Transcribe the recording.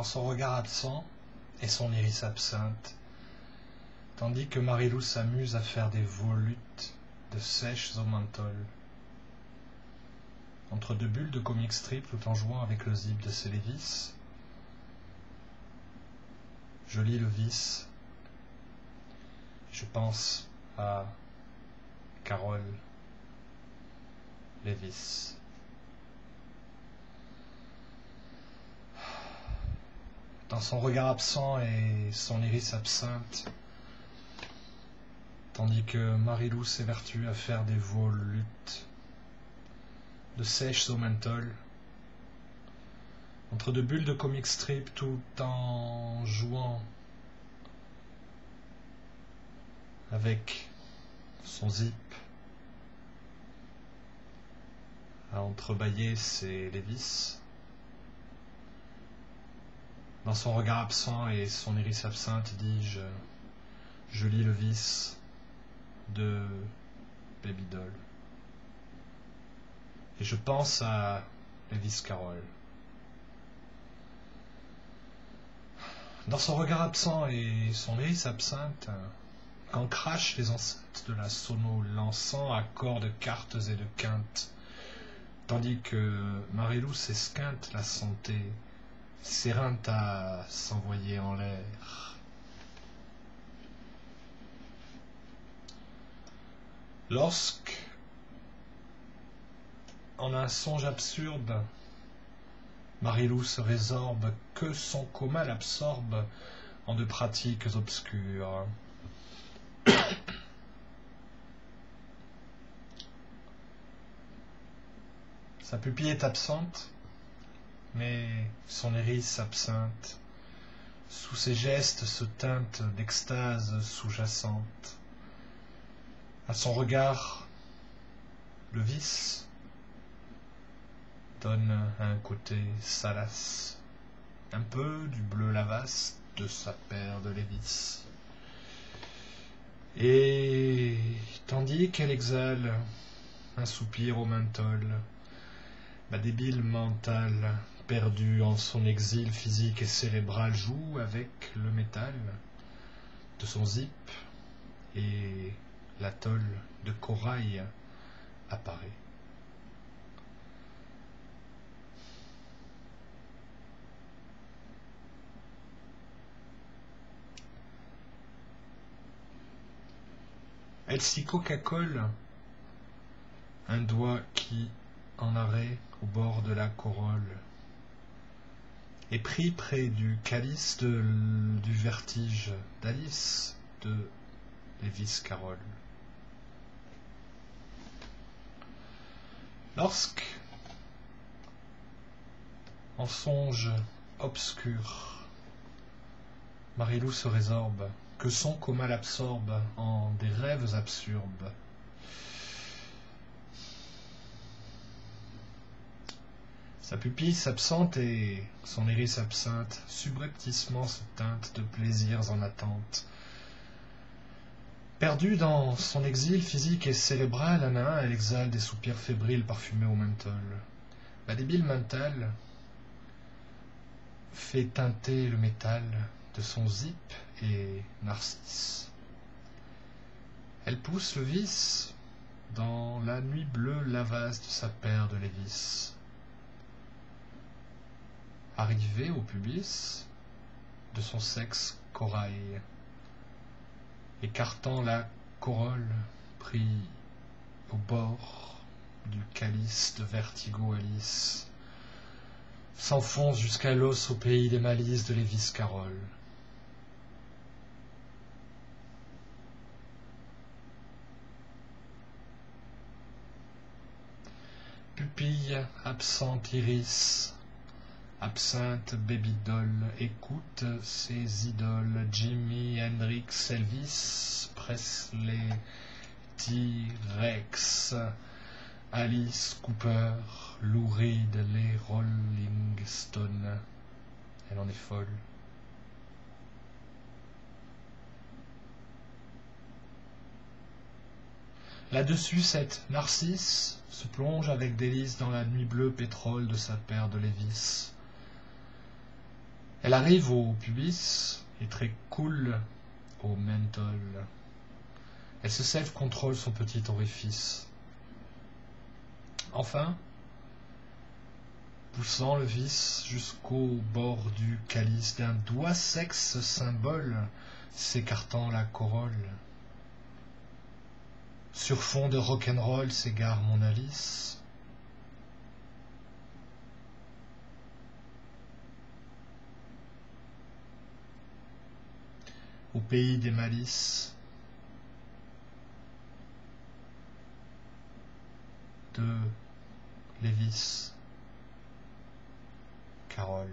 son regard absent et son iris absinthe, tandis que Marilou s'amuse à faire des volutes de sèches au menthol, entre deux bulles de comic strip tout en jouant avec le zip de ses Levi's. Je lis le vice. Je pense à Carole Lévis. Dans son regard absent et son iris absinthe, tandis que Marilou s'évertue à faire des volutes de sèches au menthol, entre deux bulles de comic strip tout en jouant avec son zip, à entrebâiller ses Levi's. Dans son regard absent et son iris absinthe, dis-je, je lis le vice de Babydoll. Et je pense à Lévis Carole. Dans son regard absent et son iris absinthe, quand crachent les enceintes de la sono lançant accords de cartes et de quintes, tandis que Marilou s'esquinte la santé, s'éreinte à s'envoyer en l'air. Lorsque, en un songe absurde, Marilou se résorbe, que son coma l'absorbe en de pratiques obscures. Sa pupille est absente, mais son iris absinthe, sous ses gestes se teinte d'extase sous-jacente. À son regard, le vice donne un côté salace, un peu du bleu lavasse de sa paire de Lévis. Et tandis qu'elle exhale un soupir au menthol, ma débile mentale, perdue en son exil physique et cérébral, joue avec le métal de son zip et l'atoll de corail apparaît. Elle s'y coca-colle, un doigt qui, en arrêt au bord de la corolle, est pris près du calice du vertige d'Alice de Lévis Carole. Lorsque, en songe obscur, Marilou se résorbe, que son coma l'absorbe en des rêves absurdes. Sa pupille s'absente et son iris absinthe subrepticement se teinte de plaisirs en attente. Perdue dans son exil physique et cérébral, un à un, elle exhale des soupirs fébriles parfumés au menthol. La débile mentale fait teinter le métal de son zip et narcisse. Elle pousse le vice dans la nuit bleue lavasse de sa paire de Lévis. Arrivée au pubis de son sexe corail, écartant la corolle, pris au bord du calice de vertigo Alice, s'enfonce jusqu'à l'os au pays des malices de Lévis Carole. Pupille, absente iris, absinthe Babydoll, écoute ses idoles, Jimi Hendrix, Elvis Presley, T-Rex, Alice Cooper, Lou Reed, les Rolling Stones. Elle en est folle. Là-dessus, cette Narcisse se plonge avec délice dans la nuit bleue pétrole de sa paire de Lévis. Elle arrive au pubis et très cool au menthol. Elle se self-contrôle son petit orifice. Enfin, poussant le vice jusqu'au bord du calice d'un doigt sexe symbole, s'écartant la corolle. Sur fond de rock'n'roll s'égare mon Alice. Au pays des malices, de Lévis, Carole.